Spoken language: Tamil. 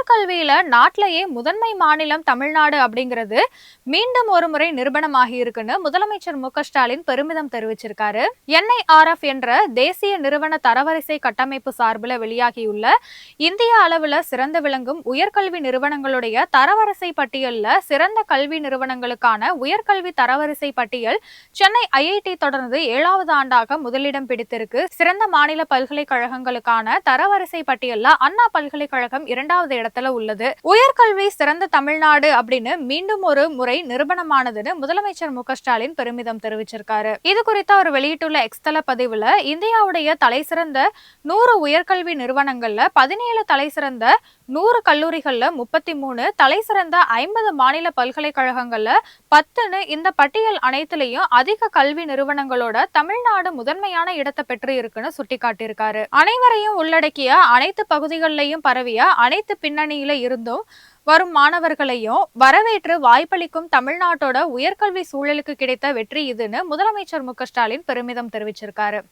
உயர்கல்வியில நாட்டிலேயே முதன்மை மாநிலம் தமிழ்நாடு அப்படிங்கிறது மீண்டும் ஒரு முறை நிரூபணமாகி இருக்குன்னு முதலமைச்சர் மு.க. ஸ்டாலின் பெருமிதம் தெரிவிச்சிருக்காரு. NIRF என்ற தேசிய நிறுவன தரவரிசை கட்டமைப்பு சார்பில் வெளியாகியுள்ள இந்திய அளவுல சிறந்து விளங்கும் உயர்கல்வி நிறுவனங்களுடைய தரவரிசை பட்டியல்ல சிறந்த கல்வி நிறுவனங்களுக்கான உயர்கல்வி தரவரிசை பட்டியல் சென்னை IIT தொடர்ந்து 7வது ஆண்டாக முதலிடம் பிடித்திருக்கு. சிறந்த மாநில பல்கலைக்கழகங்களுக்கான தரவரிசை பட்டியல்ல அண்ணா பல்கலைக்கழகம் 2வது இடத்துல உள்ளது. உயர்கல்வி சிறந்த தமிழ்நாடு அப்படின்னு மீண்டும் ஒரு முறை நிரூபணமானதுன்னு முதலமைச்சர் மு.க. ஸ்டாலின் பெருமிதம் தெரிவிச்சிருக்காரு. இது குறித்து அவர் வெளியிட்டுள்ள எக்ஸ்தல பதிவுல இந்தியாவுடைய தலைசிறந்த 100 உயர்கல்வி நிறுவனங்கள்ல 17 தலைசிறந்த 100 கல்லூரிகள்ல 33 தலைசிறந்த 50 மாநில பல்கலைக்கழகங்கள்ல 10ன்னு இந்த பட்டியல் அனைத்திலையும் அதிக கல்வி நிறுவனங்களோட தமிழ்நாடு முதன்மையான இடத்தை பெற்று இருக்குன்னு சுட்டிக்காட்டியிருக்காரு. அனைவரையும் உள்ளடக்கிய அனைத்து பகுதிகளிலையும் பரவிய அனைத்து பின்னணியில இருந்தும் வரும் மாணவர்களையும் வரவேற்று வாய்ப்பளிக்கும் தமிழ்நாட்டோட உயர்கல்வி சூழலுக்கு கிடைத்த வெற்றி இதுன்னு முதலமைச்சர் மு.க. ஸ்டாலின் பெருமிதம் தெரிவிச்சிருக்காரு.